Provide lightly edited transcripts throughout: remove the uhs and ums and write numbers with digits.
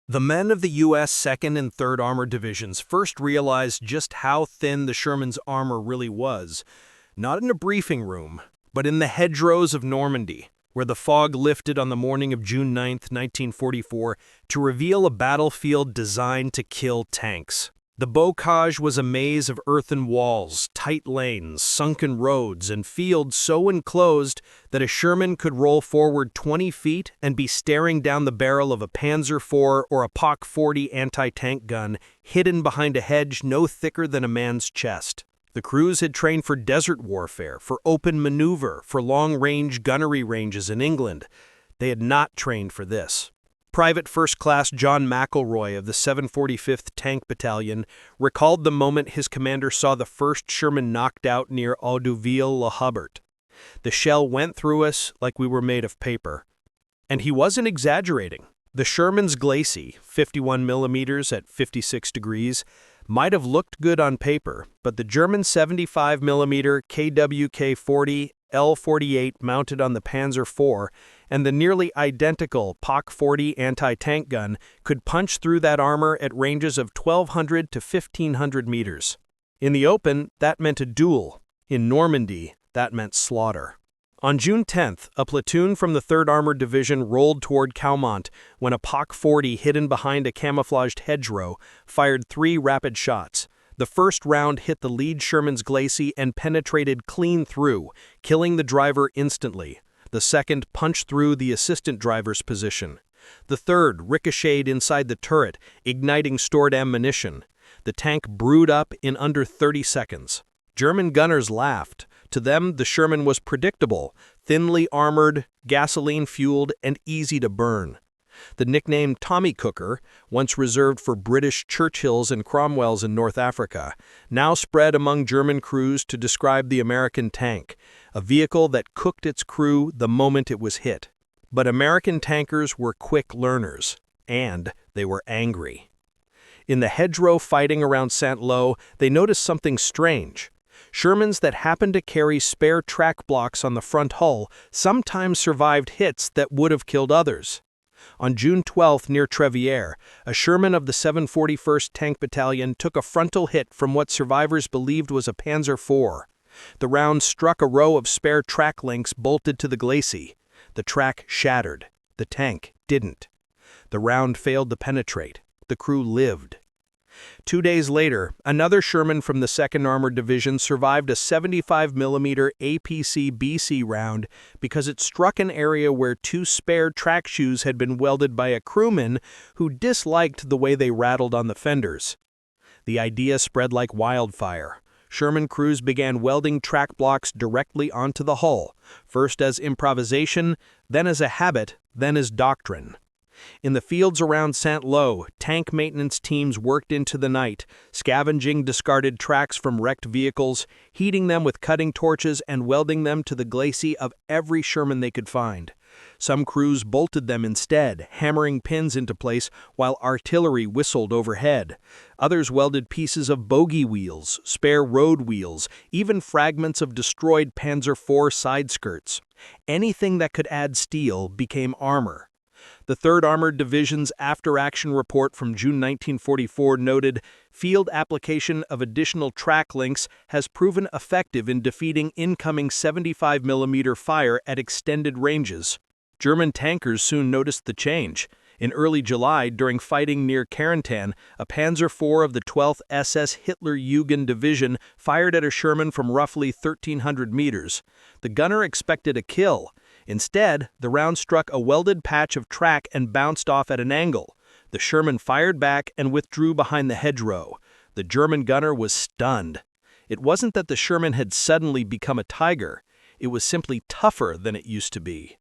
The men of the U.S. 2nd and 3rd Armored Divisions first realized just how thin the Shermans' armor really was, not in a briefing room, but in the hedgerows of Normandy, where the fog lifted on the morning of June 9, 1944, to reveal a battlefield designed to kill tanks. The bocage was a maze of earthen walls, tight lanes, sunken roads, and fields so enclosed that a Sherman could roll forward 20 feet and be staring down the barrel of a Panzer IV or a POC 40 anti-tank gun hidden behind a hedge no thicker than a man's chest. The crews had trained for desert warfare, for open maneuver, for long-range gunnery ranges in England. They had not trained for this. Private First Class John McElroy of the 745th Tank Battalion recalled the moment his commander saw the first Sherman knocked out near Auduville-le-Hubert. The shell went through us like we were made of paper. And he wasn't exaggerating. The Sherman's glacis, 51 millimeters at 56 degrees, might have looked good on paper, but the German 75 millimeter KWK-40 L-48 mounted on the Panzer IV and the nearly identical POC 40 anti-tank gun could punch through that armor at ranges of 1,200 to 1,500 meters. In the open, that meant a duel. In Normandy, that meant slaughter. On June 10th, a platoon from the 3rd Armored Division rolled toward Caumont when a POC 40 hidden behind a camouflaged hedgerow fired 3 rapid shots. The first round hit the lead Sherman's glacis and penetrated clean through, killing the driver instantly. The second punched through the assistant driver's position. The third ricocheted inside the turret, igniting stored ammunition. The tank brewed up in under 30 seconds. German gunners laughed. To them, the Sherman was predictable, thinly armored, gasoline-fueled, and easy to burn. The nickname Tommy Cooker, once reserved for British Churchills and Cromwells in North Africa, now spread among German crews to describe the American tank, a vehicle that cooked its crew the moment it was hit. But American tankers were quick learners, and they were angry. In the hedgerow fighting around Saint-Lô, they noticed something strange. Shermans that happened to carry spare track blocks on the front hull sometimes survived hits that would have killed others. On June 12th near Trevière, a Sherman of the 741st Tank Battalion took a frontal hit from what survivors believed was a Panzer IV. The round struck a row of spare track links bolted to the glacis. The track shattered. The tank didn't. The round failed to penetrate. The crew lived. 2 days later, another Sherman from the 2nd Armored Division survived a 75 millimeter APC-BC round because it struck an area where 2 spare track shoes had been welded by a crewman who disliked the way they rattled on the fenders. The idea spread like wildfire. Sherman crews began welding track blocks directly onto the hull, first as improvisation, then as a habit, then as doctrine. In the fields around Saint-Lô, tank maintenance teams worked into the night, scavenging discarded tracks from wrecked vehicles, heating them with cutting torches and welding them to the glacis of every Sherman they could find. Some crews bolted them instead, hammering pins into place while artillery whistled overhead. Others welded pieces of bogie wheels, spare road wheels, even fragments of destroyed Panzer IV side skirts. Anything that could add steel became armor. The 3rd Armored Division's after-action report from June 1944 noted, "Field application of additional track links has proven effective in defeating incoming 75 millimeter fire at extended ranges." German tankers soon noticed the change. In early July, during fighting near Carentan, a Panzer IV of the 12th SS Hitler-Jugend Division fired at a Sherman from roughly 1,300 meters. The gunner expected a kill. Instead, the round struck a welded patch of track and bounced off at an angle. The Sherman fired back and withdrew behind the hedgerow. The German gunner was stunned. It wasn't that the Sherman had suddenly become a tiger. It was simply tougher than it used to be.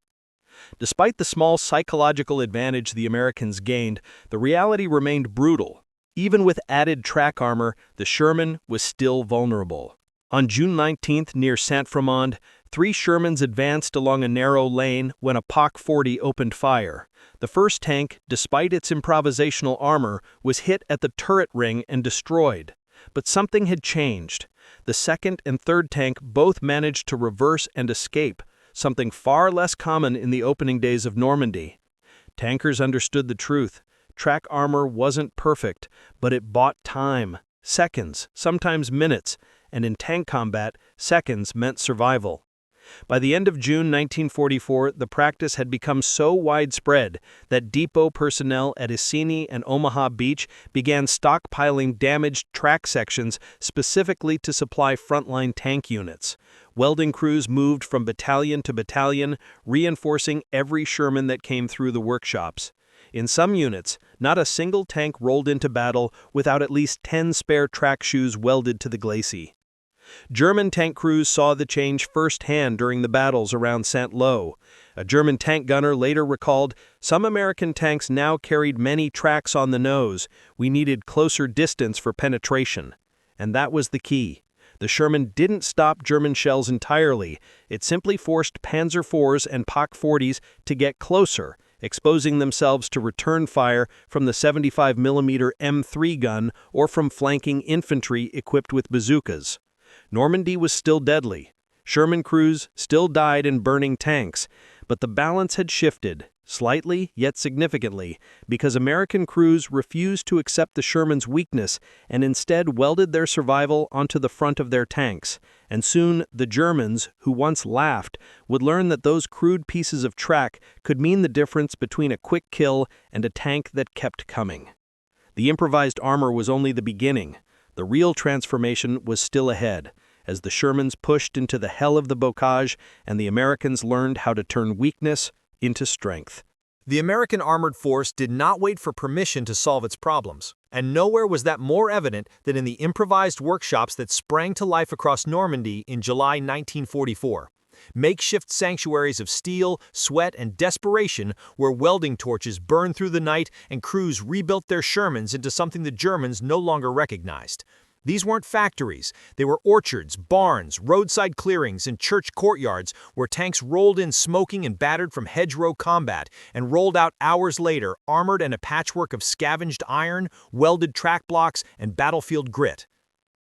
Despite the small psychological advantage the Americans gained, the reality remained brutal. Even with added track armor, the Sherman was still vulnerable. On June 19th near Saint-Fromond, 3 Shermans advanced along a narrow lane when a POC 40 opened fire. The first tank, despite its improvisational armor, was hit at the turret ring and destroyed. But something had changed. The 2nd and 3rd tank both managed to reverse and escape, something far less common in the opening days of Normandy. Tankers understood the truth. Track armor wasn't perfect, but it bought time. Seconds, sometimes minutes, and in tank combat, seconds meant survival. By the end of June 1944, the practice had become so widespread that depot personnel at Issini and Omaha Beach began stockpiling damaged track sections specifically to supply frontline tank units. Welding crews moved from battalion to battalion, reinforcing every Sherman that came through the workshops. In some units, not a single tank rolled into battle without at least 10 spare track shoes welded to the glacis. German tank crews saw the change firsthand during the battles around Saint-Lô. A German tank gunner later recalled, "Some American tanks now carried many tracks on the nose. We needed closer distance for penetration." And that was the key. The Sherman didn't stop German shells entirely. It simply forced Panzer IVs and PaK 40s to get closer, exposing themselves to return fire from the 75mm M3 gun or from flanking infantry equipped with bazookas. Normandy was still deadly. Sherman crews still died in burning tanks, but the balance had shifted, slightly yet significantly, because American crews refused to accept the Sherman's weakness and instead welded their survival onto the front of their tanks. And soon, the Germans, who once laughed, would learn that those crude pieces of track could mean the difference between a quick kill and a tank that kept coming. The improvised armor was only the beginning. The real transformation was still ahead, as the Shermans pushed into the hell of the bocage and the Americans learned how to turn weakness into strength. The American armored force did not wait for permission to solve its problems, and nowhere was that more evident than in the improvised workshops that sprang to life across Normandy in July 1944. Makeshift sanctuaries of steel, sweat, and desperation where welding torches burned through the night and crews rebuilt their Shermans into something the Germans no longer recognized. These weren't factories. They were orchards, barns, roadside clearings, and church courtyards where tanks rolled in smoking and battered from hedgerow combat and rolled out hours later armored and a patchwork of scavenged iron, welded track blocks, and battlefield grit.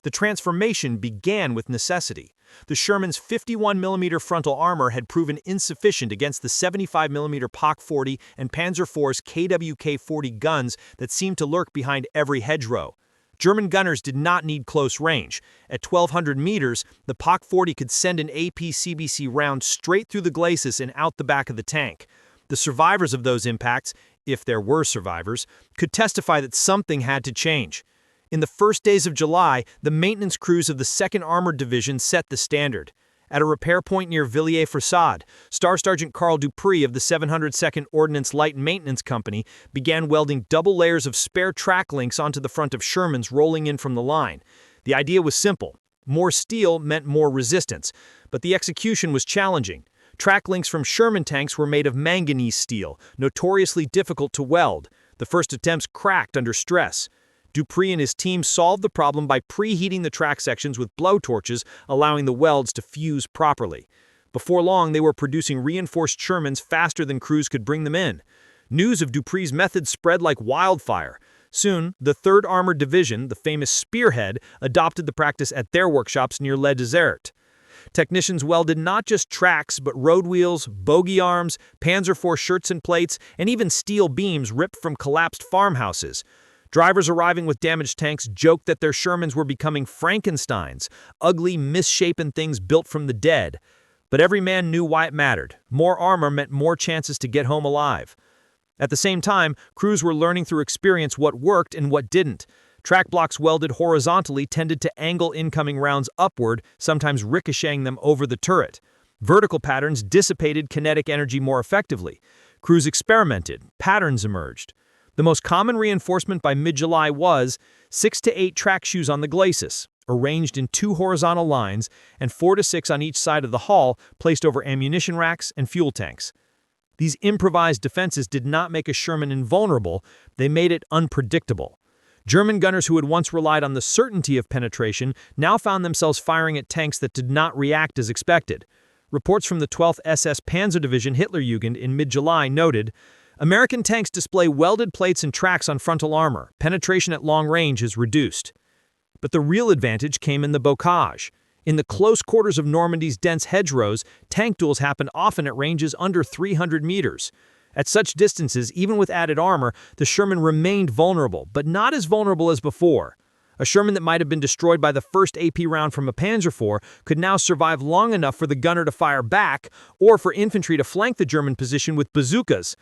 The transformation began with necessity. The Sherman's 51mm frontal armor had proven insufficient against the 75mm PaK 40 and Panzer IV's KWK 40 guns that seemed to lurk behind every hedgerow. German gunners did not need close range. At 1,200 meters, the PaK 40 could send an AP-CBC round straight through the glacis and out the back of the tank. The survivors of those impacts, if there were survivors, could testify that something had to change. In the first days of July, the maintenance crews of the 2nd Armored Division set the standard. At a repair point near Villiers-Froissart, Staff Sergeant Carl Dupree of the 702nd Ordnance Light Maintenance Company began welding double layers of spare track links onto the front of Shermans rolling in from the line. The idea was simple. More steel meant more resistance, but the execution was challenging. Track links from Sherman tanks were made of manganese steel, notoriously difficult to weld. The first attempts cracked under stress. Dupree and his team solved the problem by preheating the track sections with blowtorches, allowing the welds to fuse properly. Before long, they were producing reinforced Shermans faster than crews could bring them in. News of Dupree's method spread like wildfire. Soon, the 3rd Armored Division, the famous Spearhead, adopted the practice at their workshops near Les Deserts. Technicians welded not just tracks, but road wheels, bogey arms, Panzer IV shirts and plates, and even steel beams ripped from collapsed farmhouses. Drivers arriving with damaged tanks joked that their Shermans were becoming Frankensteins, ugly, misshapen things built from the dead. But every man knew why it mattered. More armor meant more chances to get home alive. At the same time, crews were learning through experience what worked and what didn't. Track blocks welded horizontally tended to angle incoming rounds upward, sometimes ricocheting them over the turret. Vertical patterns dissipated kinetic energy more effectively. Crews experimented. Patterns emerged. The most common reinforcement by mid-July was 6 to 8 track shoes on the glacis, arranged in 2 horizontal lines, and 4 to 6 on each side of the hull, placed over ammunition racks and fuel tanks. These improvised defenses did not make a Sherman invulnerable, they made it unpredictable. German gunners who had once relied on the certainty of penetration now found themselves firing at tanks that did not react as expected. Reports from the 12th SS Panzer Division Hitlerjugend in mid-July noted, American tanks display welded plates and tracks on frontal armor. Penetration at long range is reduced. But the real advantage came in the bocage. In the close quarters of Normandy's dense hedgerows, tank duels happened often at ranges under 300 meters. At such distances, even with added armor, the Sherman remained vulnerable, but not as vulnerable as before. A Sherman that might have been destroyed by the first AP round from a Panzer IV could now survive long enough for the gunner to fire back or for infantry to flank the German position with bazookas.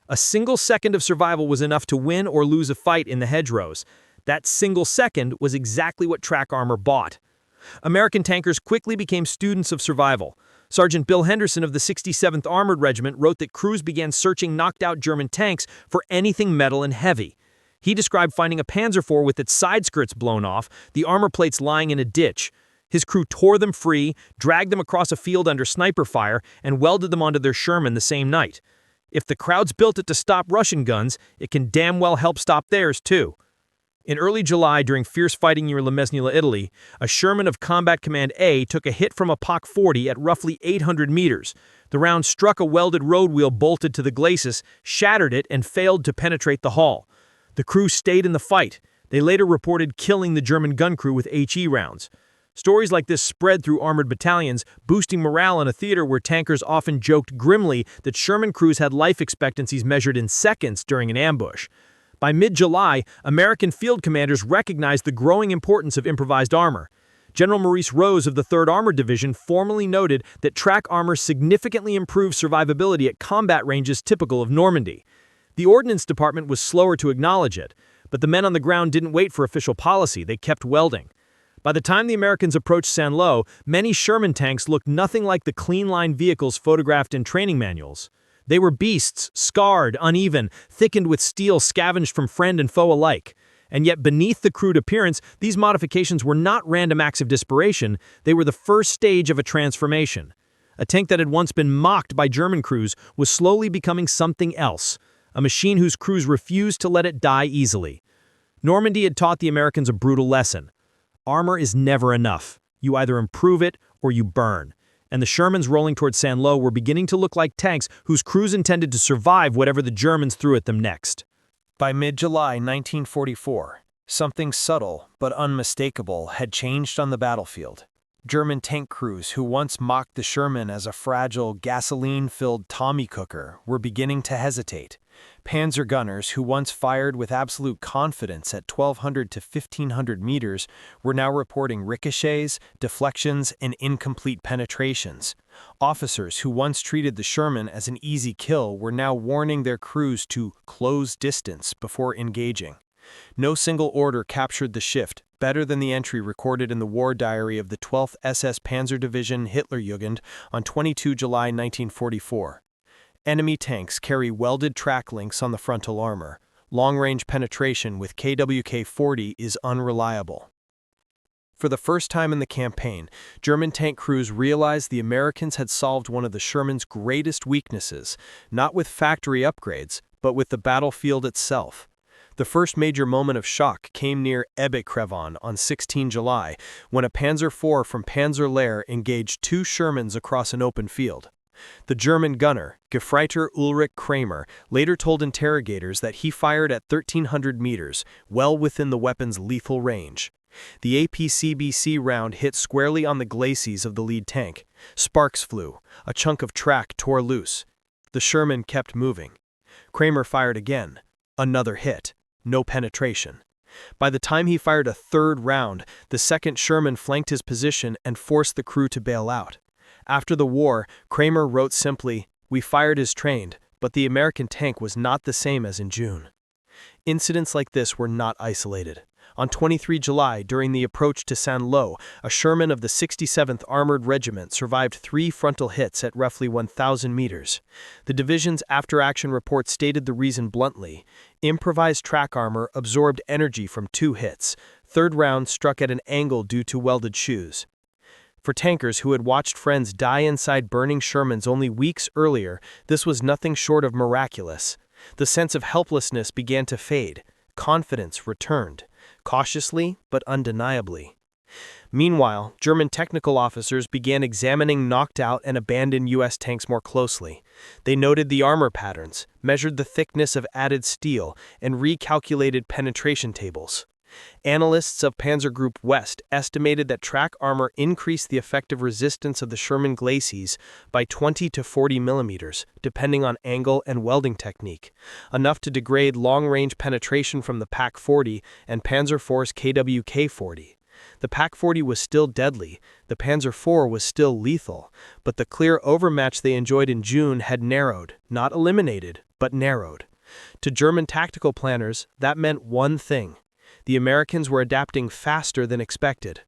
A single second of survival was enough to win or lose a fight in the hedgerows. That single second was exactly what track armor bought. American tankers quickly became students of survival. Sergeant Bill Henderson of the 67th Armored Regiment wrote that crews began searching knocked-out German tanks for anything metal and heavy. He described finding a Panzer IV with its side skirts blown off, the armor plates lying in a ditch. His crew tore them free, dragged them across a field under sniper fire, and welded them onto their Sherman the same night. If the crowds built it to stop Russian guns, it can damn well help stop theirs too. In early July, during fierce fighting near Le Mesnil, Italy, a Sherman of Combat Command A took a hit from a POC 40 at roughly 800 meters. The round struck a welded road wheel bolted to the glacis, shattered it, and failed to penetrate the hull. The crew stayed in the fight. They later reported killing the German gun crew with HE rounds. Stories like this spread through armored battalions, boosting morale in a theater where tankers often joked grimly that Sherman crews had life expectancies measured in seconds during an ambush. By mid-July, American field commanders recognized the growing importance of improvised armor. General Maurice Rose of the 3rd Armored Division formally noted that track armor significantly improved survivability at combat ranges typical of Normandy. The Ordnance Department was slower to acknowledge it, but the men on the ground didn't wait for official policy, they kept welding. By the time the Americans approached Saint-Lô, many Sherman tanks looked nothing like the clean-line vehicles photographed in training manuals. They were beasts, scarred, uneven, thickened with steel scavenged from friend and foe alike. And yet beneath the crude appearance, these modifications were not random acts of desperation, they were the first stage of a transformation. A tank that had once been mocked by German crews was slowly becoming something else, a machine whose crews refused to let it die easily. Normandy had taught the Americans a brutal lesson. Armor is never enough. You either improve it or you burn. And the Shermans rolling toward Saint-Lô were beginning to look like tanks whose crews intended to survive whatever the Germans threw at them next. By mid-July 1944, something subtle but unmistakable had changed on the battlefield. German tank crews who once mocked the Sherman as a fragile, gasoline-filled Tommy cooker were beginning to hesitate. Panzer gunners who once fired with absolute confidence at 1,200 to 1,500 meters were now reporting ricochets, deflections, and incomplete penetrations. Officers who once treated the Sherman as an easy kill were now warning their crews to close distance before engaging. No single order captured the shift better than the entry recorded in the war diary of the 12th SS Panzer Division Hitlerjugend on 22 July 1944. Enemy tanks carry welded track links on the frontal armor. Long-range penetration with KWK-40 is unreliable. For the first time in the campaign, German tank crews realized the Americans had solved one of the Sherman's greatest weaknesses, not with factory upgrades, but with the battlefield itself. The first major moment of shock came near Ebbe-Crevon on 16 July, when a Panzer IV from Panzer engaged 2 Shermans across an open field. The German gunner, Gefreiter Ulrich Kramer, later told interrogators that he fired at 1,300 meters, well within the weapon's lethal range. The APCBC round hit squarely on the glacis of the lead tank. Sparks flew. A chunk of track tore loose. The Sherman kept moving. Kramer fired again. Another hit. No penetration. By the time he fired a 3rd round, the 2nd Sherman flanked his position and forced the crew to bail out. After the war, Kramer wrote simply, "We fired as trained, but the American tank was not the same as in June." Incidents like this were not isolated. On 23 July, during the approach to Saint-Lô, a Sherman of the 67th Armored Regiment survived 3 frontal hits at roughly 1,000 meters. The division's after-action report stated the reason bluntly. Improvised track armor absorbed energy from 2 hits. 3rd round struck at an angle due to welded shoes. For tankers who had watched friends die inside burning Shermans only weeks earlier, this was nothing short of miraculous. The sense of helplessness began to fade. Confidence returned. Cautiously, but undeniably. Meanwhile, German technical officers began examining knocked-out and abandoned U.S. tanks more closely. They noted the armor patterns, measured the thickness of added steel, and recalculated penetration tables. Analysts of Panzer Group West estimated that track armor increased the effective resistance of the Sherman glacis by 20 to 40 millimeters, depending on angle and welding technique, enough to degrade long-range penetration from the PaK-40 and Panzer IV's KWK-40. The PaK-40 was still deadly, the Panzer IV was still lethal, but the clear overmatch they enjoyed in June had narrowed, not eliminated, but narrowed. To German tactical planners, that meant one thing: the Americans were adapting faster than expected.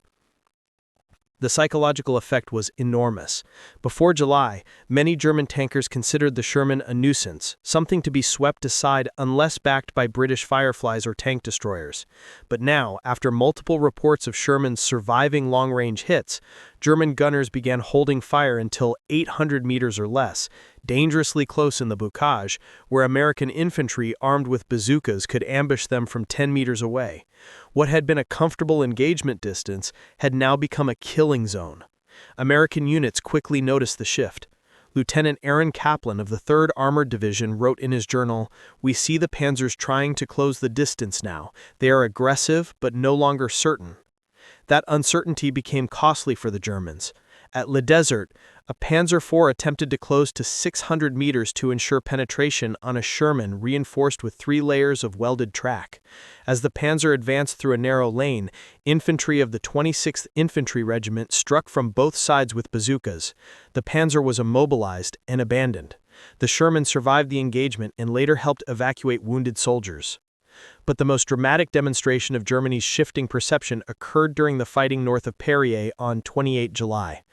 The psychological effect was enormous. Before July, many German tankers considered the Sherman a nuisance, something to be swept aside unless backed by British Fireflies or tank destroyers. But now, after multiple reports of Sherman's surviving long-range hits, German gunners began holding fire until 800 meters or less, dangerously close in the bocage, where American infantry armed with bazookas could ambush them from 10 meters away. What had been a comfortable engagement distance had now become a killing zone. American units quickly noticed the shift. Lieutenant Aaron Kaplan of the 3rd Armored Division wrote in his journal, "We see the Panzers trying to close the distance now. They are aggressive, but no longer certain." That uncertainty became costly for the Germans. At Le Desert, a Panzer IV attempted to close to 600 meters to ensure penetration on a Sherman reinforced with 3 layers of welded track. As the Panzer advanced through a narrow lane, infantry of the 26th Infantry Regiment struck from both sides with bazookas. The Panzer was immobilized and abandoned. The Sherman survived the engagement and later helped evacuate wounded soldiers. But the most dramatic demonstration of Germany's shifting perception occurred during the fighting north of Perrier on 28 July.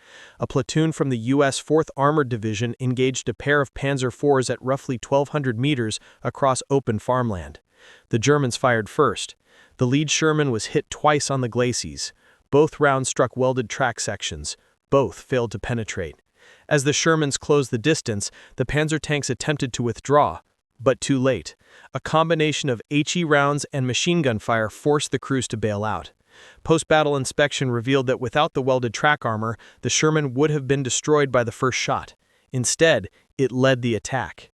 A platoon from the U.S. 4th Armored Division engaged a pair of Panzer IVs at roughly 1,200 meters across open farmland. The Germans fired first. The lead Sherman was hit twice on the glacis. Both rounds struck welded track sections. Both failed to penetrate. As the Shermans closed the distance, the Panzer tanks attempted to withdraw, but too late. A combination of HE rounds and machine gun fire forced the crews to bail out. Post-battle inspection revealed that without the welded track armor, the Sherman would have been destroyed by the first shot. Instead, it led the attack.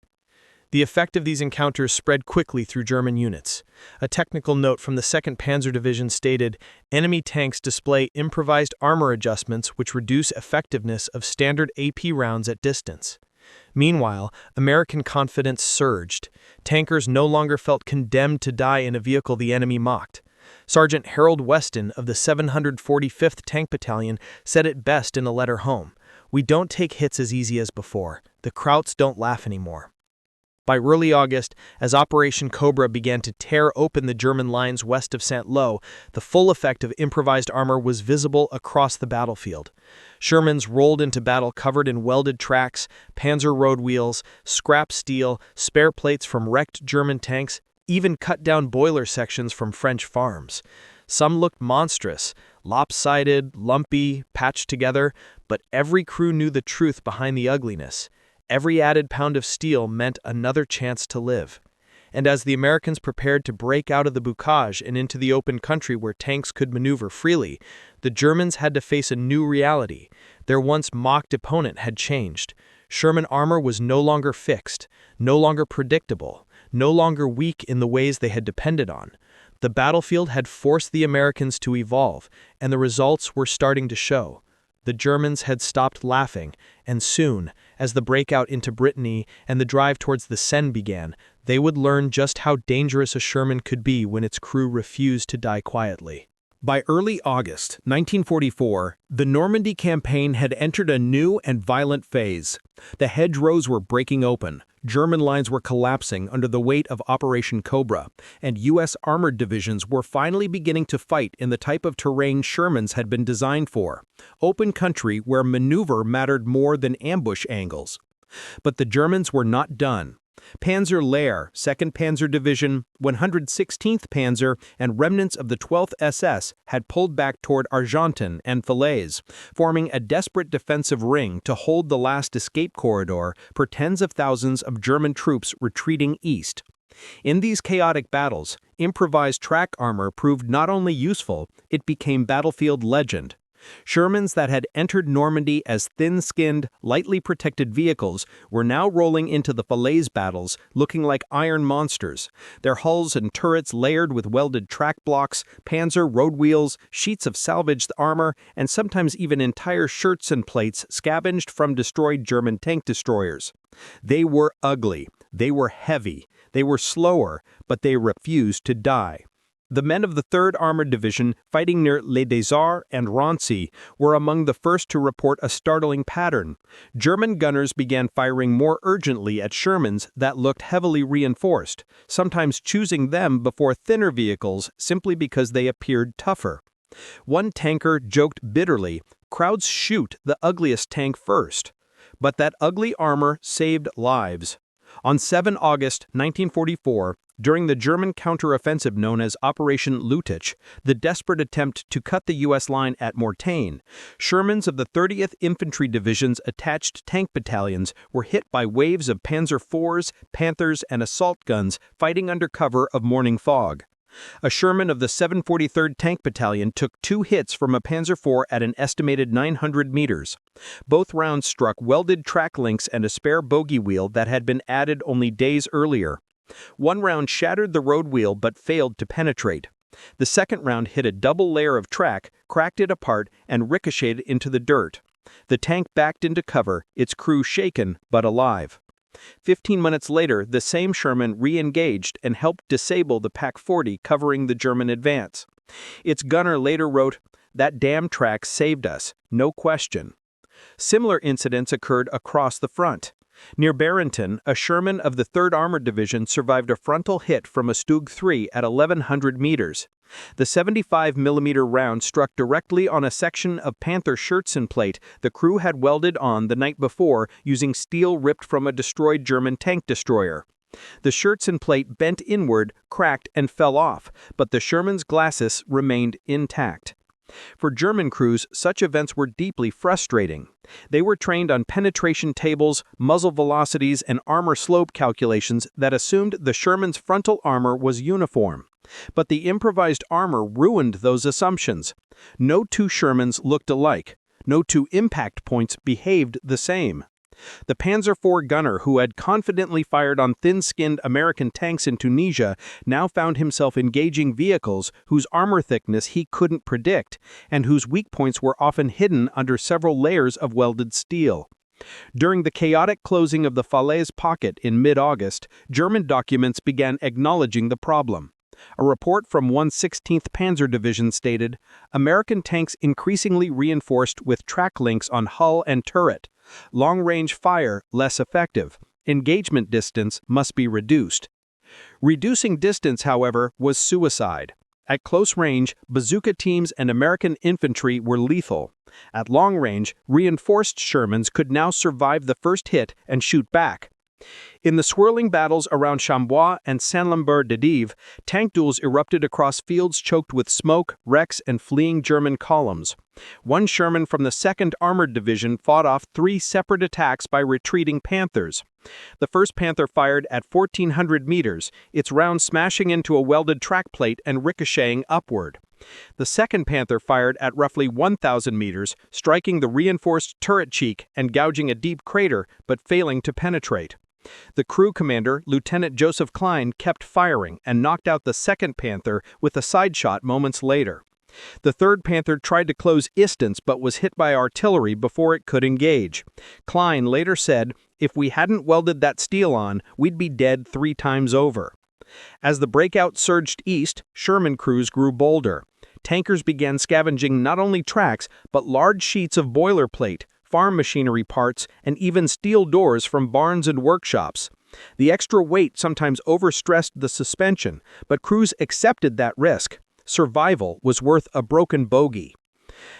The effect of these encounters spread quickly through German units. A technical note from the 2nd Panzer Division stated, "Enemy tanks display improvised armor adjustments which reduce effectiveness of standard AP rounds at distance." Meanwhile, American confidence surged. Tankers no longer felt condemned to die in a vehicle the enemy mocked. Sergeant Harold Weston of the 745th Tank Battalion said it best in a letter home, "We don't take hits as easy as before. The Krauts don't laugh anymore." By early August, as Operation Cobra began to tear open the German lines west of Saint-Lô, the full effect of improvised armor was visible across the battlefield. Shermans rolled into battle covered in welded tracks, Panzer road wheels, scrap steel, spare plates from wrecked German tanks, even cut-down boiler sections from French farms. Some looked monstrous, lopsided, lumpy, patched together, but every crew knew the truth behind the ugliness. Every added pound of steel meant another chance to live. And as the Americans prepared to break out of the bocage and into the open country where tanks could maneuver freely, the Germans had to face a new reality. Their once mocked opponent had changed. Sherman armor was no longer fixed, no longer predictable, no longer weak in the ways they had depended on. The battlefield had forced the Americans to evolve, and the results were starting to show. The Germans had stopped laughing, and soon, as the breakout into Brittany and the drive towards the Seine began, they would learn just how dangerous a Sherman could be when its crew refused to die quietly. By early August 1944, the Normandy campaign had entered a new and violent phase. The hedgerows were breaking open, German lines were collapsing under the weight of Operation Cobra, and U.S. armored divisions were finally beginning to fight in the type of terrain Shermans had been designed for, open country where maneuver mattered more than ambush angles. But the Germans were not done. Panzer Lehr, 2nd Panzer Division, 116th Panzer, and remnants of the 12th SS had pulled back toward Argentan and Falaise, forming a desperate defensive ring to hold the last escape corridor for tens of thousands of German troops retreating east. In these chaotic battles, improvised track armor proved not only useful, it became battlefield legend. Shermans that had entered Normandy as thin-skinned, lightly protected vehicles were now rolling into the Falaise battles, looking like iron monsters, their hulls and turrets layered with welded track blocks, Panzer road wheels, sheets of salvaged armor, and sometimes even entire shirts and plates scavenged from destroyed German tank destroyers. They were ugly, they were heavy, they were slower, but they refused to die. The men of the 3rd Armored Division fighting near Les Desarts and Rancy were among the first to report a startling pattern. German gunners began firing more urgently at Shermans that looked heavily reinforced, sometimes choosing them before thinner vehicles simply because they appeared tougher. One tanker joked bitterly, "Crowds shoot the ugliest tank first." But that ugly armor saved lives. On 7 August 1944, during the German counteroffensive known as Operation Lüttich, the desperate attempt to cut the U.S. line at Mortain, Shermans of the 30th Infantry Division's attached tank battalions were hit by waves of Panzer IVs, Panthers, and assault guns fighting under cover of morning fog. A Sherman of the 743rd Tank Battalion took 2 hits from a Panzer IV at an estimated 900 meters. Both rounds struck welded track links and a spare bogie wheel that had been added only days earlier. One round shattered the road wheel but failed to penetrate. The second round hit a double layer of track, cracked it apart, and ricocheted into the dirt. The tank backed into cover, its crew shaken but alive. 15 minutes later, the same Sherman re-engaged and helped disable the Pak-40 covering the German advance. Its gunner later wrote, "That damn track saved us, no question." Similar incidents occurred across the front. Near Barrington, a Sherman of the 3rd Armored Division survived a frontal hit from a Stug 3 at 1,100 meters. The 75mm round struck directly on a section of Panther shirts and plate the crew had welded on the night before using steel ripped from a destroyed German tank destroyer. The shirts and plate bent inward, cracked, and fell off, but the Sherman's glacis remained intact. For German crews, such events were deeply frustrating. They were trained on penetration tables, muzzle velocities, and armor slope calculations that assumed the Sherman's frontal armor was uniform. But the improvised armor ruined those assumptions. No 2 Shermans looked alike. No 2 impact points behaved the same. The Panzer IV gunner who had confidently fired on thin-skinned American tanks in Tunisia now found himself engaging vehicles whose armor thickness he couldn't predict and whose weak points were often hidden under several layers of welded steel. During the chaotic closing of the Falaise Pocket in mid-August, German documents began acknowledging the problem. A report from 116th Panzer Division stated, "American tanks increasingly reinforced with track links on hull and turret. Long-range fire less effective. Engagement distance must be reduced." Reducing distance, however, was suicide. At close range, bazooka teams and American infantry were lethal. At long range, reinforced Shermans could now survive the first hit and shoot back. In the swirling battles around Chambois and Saint-Lambert-de-Dives, tank duels erupted across fields choked with smoke, wrecks, and fleeing German columns. One Sherman from the 2nd Armored Division fought off 3 separate attacks by retreating Panthers. The first Panther fired at 1,400 meters, its round smashing into a welded track plate and ricocheting upward. The second Panther fired at roughly 1,000 meters, striking the reinforced turret cheek and gouging a deep crater, but failing to penetrate. The crew commander, Lieutenant Joseph Klein, kept firing and knocked out the second Panther with a side shot moments later. The third Panther tried to close distance but was hit by artillery before it could engage. Klein later said, "If we hadn't welded that steel on, we'd be dead 3 times over." As the breakout surged east, Sherman crews grew bolder. Tankers began scavenging not only tracks, but large sheets of boilerplate, farm machinery parts, and even steel doors from barns and workshops. The extra weight sometimes overstressed the suspension, but crews accepted that risk. Survival was worth a broken bogey.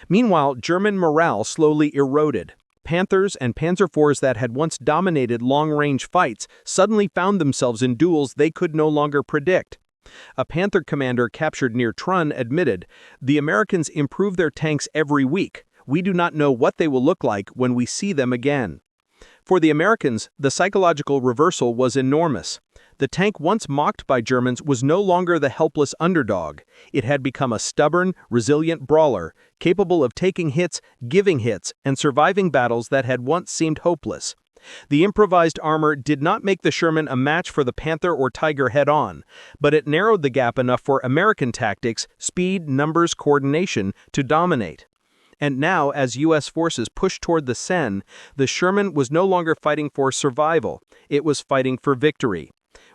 Meanwhile, German morale slowly eroded. Panthers and Panzer IVs that had once dominated long-range fights suddenly found themselves in duels they could no longer predict. A Panther commander captured near Trun admitted, "The Americans improve their tanks every week. We do not know what they will look like when we see them again." For the Americans, the psychological reversal was enormous. The tank once mocked by Germans was no longer the helpless underdog. It had become a stubborn, resilient brawler, capable of taking hits, giving hits, and surviving battles that had once seemed hopeless. The improvised armor did not make the Sherman a match for the Panther or Tiger head-on, but it narrowed the gap enough for American tactics, speed, numbers, coordination to dominate. And now, as U.S. forces pushed toward the Seine, the Sherman was no longer fighting for survival. It was fighting for victory.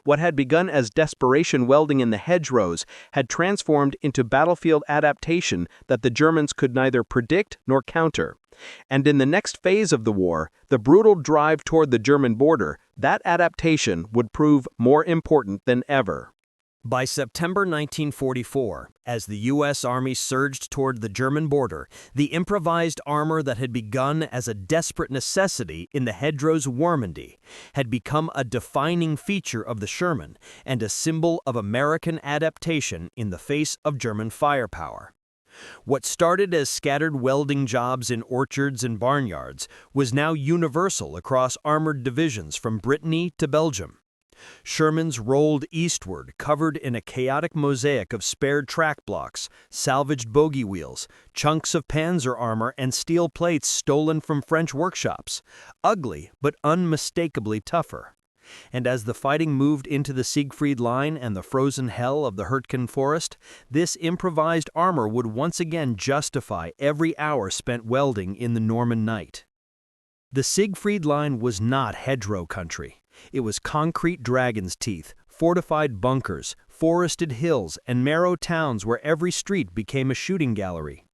What had begun as desperation welding in the hedgerows had transformed into battlefield adaptation that the Germans could neither predict nor counter. And in the next phase of the war, the brutal drive toward the German border, that adaptation would prove more important than ever. By September 1944, as the U.S. Army surged toward the German border, the improvised armor that had begun as a desperate necessity in the hedgerows of Normandy had become a defining feature of the Sherman and a symbol of American adaptation in the face of German firepower. What started as scattered welding jobs in orchards and barnyards was now universal across armored divisions from Brittany to Belgium. Shermans rolled eastward, covered in a chaotic mosaic of spared track blocks, salvaged bogie wheels, chunks of Panzer armor, and steel plates stolen from French workshops, ugly but unmistakably tougher. And as the fighting moved into the Siegfried Line and the frozen hell of the Hurtgen forest, this improvised armor would once again justify every hour spent welding in the Norman night. The Siegfried Line was not hedgerow country. It was concrete dragon's teeth, fortified bunkers, forested hills, and narrow towns where every street became a shooting gallery.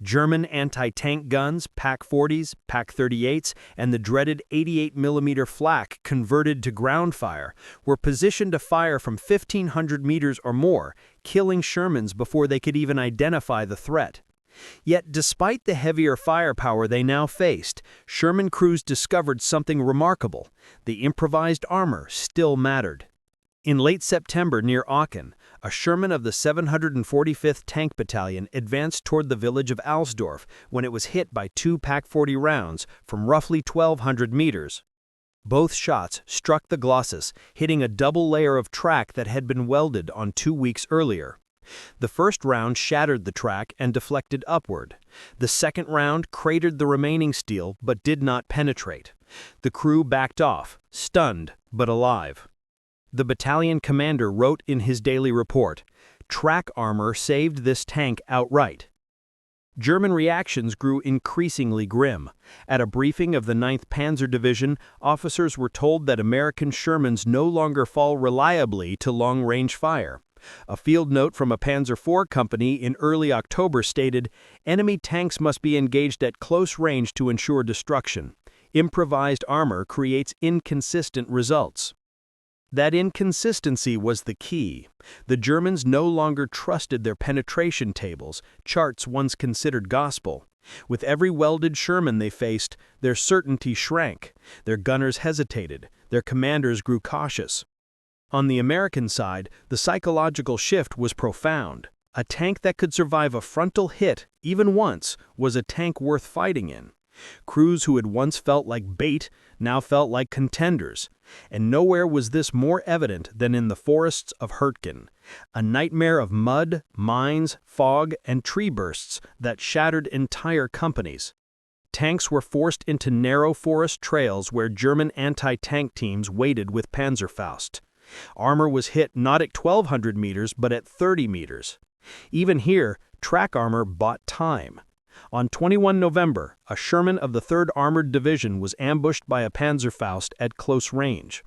German anti-tank guns, PaK-40s, PaK-38s, and the dreaded 88mm flak converted to ground fire were positioned to fire from 1,500 meters or more, killing Shermans before they could even identify the threat. Yet, despite the heavier firepower they now faced, Sherman crews discovered something remarkable. The improvised armor still mattered. In late September near Aachen, a Sherman of the 745th Tank Battalion advanced toward the village of Alsdorf when it was hit by 2 PaK-40 rounds from roughly 1,200 meters. Both shots struck the glossus, hitting a double layer of track that had been welded on 2 weeks earlier. The first round shattered the track and deflected upward. The second round cratered the remaining steel but did not penetrate. The crew backed off, stunned but alive. The battalion commander wrote in his daily report, "Track armor saved this tank outright." German reactions grew increasingly grim. At a briefing of the 9th Panzer Division, officers were told that American Shermans no longer fall reliably to long-range fire. A field note from a Panzer IV company in early October stated, "Enemy tanks must be engaged at close range to ensure destruction. Improvised armor creates inconsistent results." That inconsistency was the key. The Germans no longer trusted their penetration tables, charts once considered gospel. With every welded Sherman they faced, their certainty shrank. Their gunners hesitated. Their commanders grew cautious. On the American side, the psychological shift was profound. A tank that could survive a frontal hit, even once, was a tank worth fighting in. Crews who had once felt like bait now felt like contenders. And nowhere was this more evident than in the forests of Hurtgen, a nightmare of mud, mines, fog, and tree bursts that shattered entire companies. Tanks were forced into narrow forest trails where German anti-tank teams waited with Panzerfaust. Armor was hit not at 1,200 meters, but at 30 meters. Even here, track armor bought time. On 21 November, a Sherman of the 3rd Armored Division was ambushed by a Panzerfaust at close range.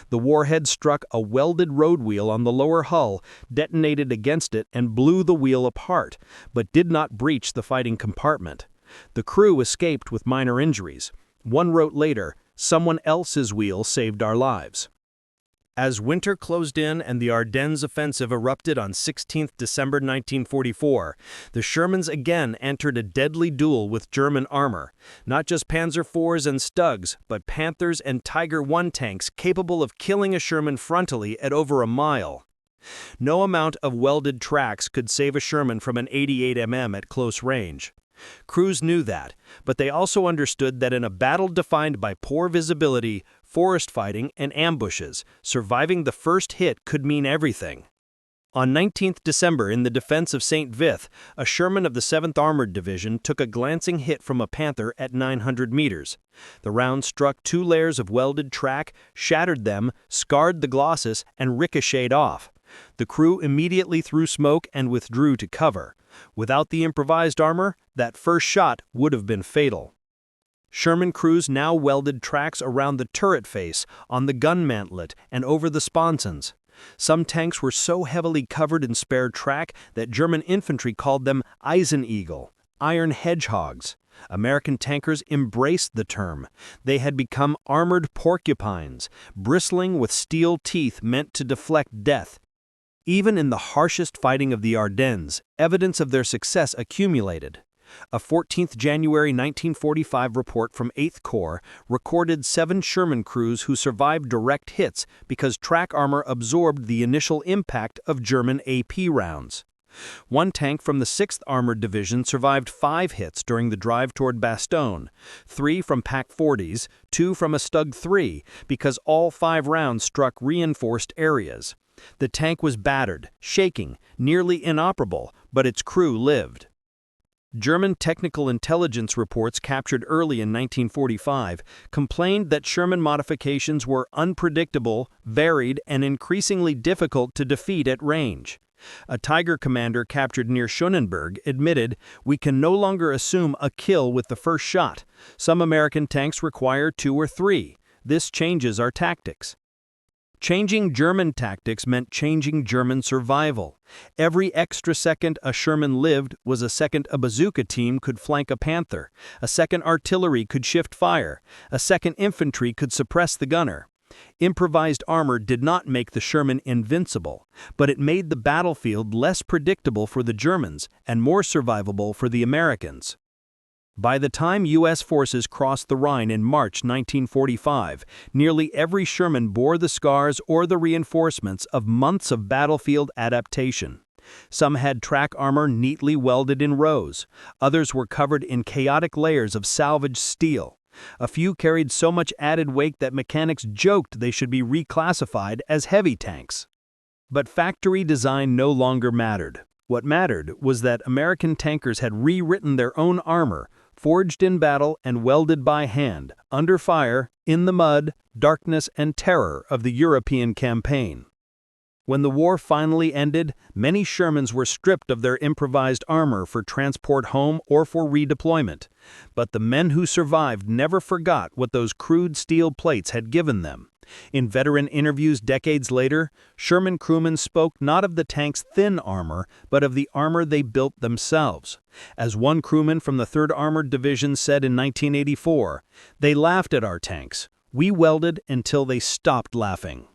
The warhead struck a welded road wheel on the lower hull, detonated against it, and blew the wheel apart, but did not breach the fighting compartment. The crew escaped with minor injuries. One wrote later, "Someone else's wheel saved our lives." As winter closed in and the Ardennes offensive erupted on 16 December 1944, the Shermans again entered a deadly duel with German armor, not just Panzer IVs and Stugs, but Panthers and Tiger I tanks capable of killing a Sherman frontally at over a mile. No amount of welded tracks could save a Sherman from an 88mm at close range. Crews knew that, but they also understood that in a battle defined by poor visibility, forest fighting, and ambushes. Surviving the first hit could mean everything. On 19 December, in the defense of St. Vith, a Sherman of the 7th Armored Division took a glancing hit from a Panther at 900 meters. The round struck 2 layers of welded track, shattered them, scarred the glossus, and ricocheted off. The crew immediately threw smoke and withdrew to cover. Without the improvised armor, that first shot would have been fatal. Sherman crews now welded tracks around the turret face, on the gun mantlet, and over the sponsons. Some tanks were so heavily covered in spare track that German infantry called them Eiseneagle, iron hedgehogs. American tankers embraced the term. They had become armored porcupines, bristling with steel teeth meant to deflect death. Even in the harshest fighting of the Ardennes, evidence of their success accumulated. A 14th January 1945 report from 8th Corps recorded 7 Sherman crews who survived direct hits because track armor absorbed the initial impact of German AP rounds. One tank from the 6th Armored Division survived 5 hits during the drive toward Bastogne, 3 from Pak-40s, 2 from a Stug 3, because all 5 rounds struck reinforced areas. The tank was battered, shaking, nearly inoperable, but its crew lived. German technical intelligence reports captured early in 1945 complained that Sherman modifications were unpredictable, varied, and increasingly difficult to defeat at range. A Tiger commander captured near Schönenberg admitted, "We can no longer assume a kill with the first shot. Some American tanks require 2 or 3. This changes our tactics." Changing German tactics meant changing German survival. Every extra second a Sherman lived was a second a bazooka team could flank a Panther, a second artillery could shift fire, a second infantry could suppress the gunner. Improvised armor did not make the Sherman invincible, but it made the battlefield less predictable for the Germans and more survivable for the Americans. By the time U.S. forces crossed the Rhine in March 1945, nearly every Sherman bore the scars or the reinforcements of months of battlefield adaptation. Some had track armor neatly welded in rows. Others were covered in chaotic layers of salvaged steel. A few carried so much added weight that mechanics joked they should be reclassified as heavy tanks. But factory design no longer mattered. What mattered was that American tankers had rewritten their own armor, forged in battle and welded by hand, under fire, in the mud, darkness, and terror of the European campaign. When the war finally ended, many Shermans were stripped of their improvised armor for transport home or for redeployment. But the men who survived never forgot what those crude steel plates had given them. In veteran interviews decades later, Sherman crewmen spoke not of the tank's thin armor, but of the armor they built themselves. As one crewman from the 3rd Armored Division said in 1984, "They laughed at our tanks. We welded until they stopped laughing."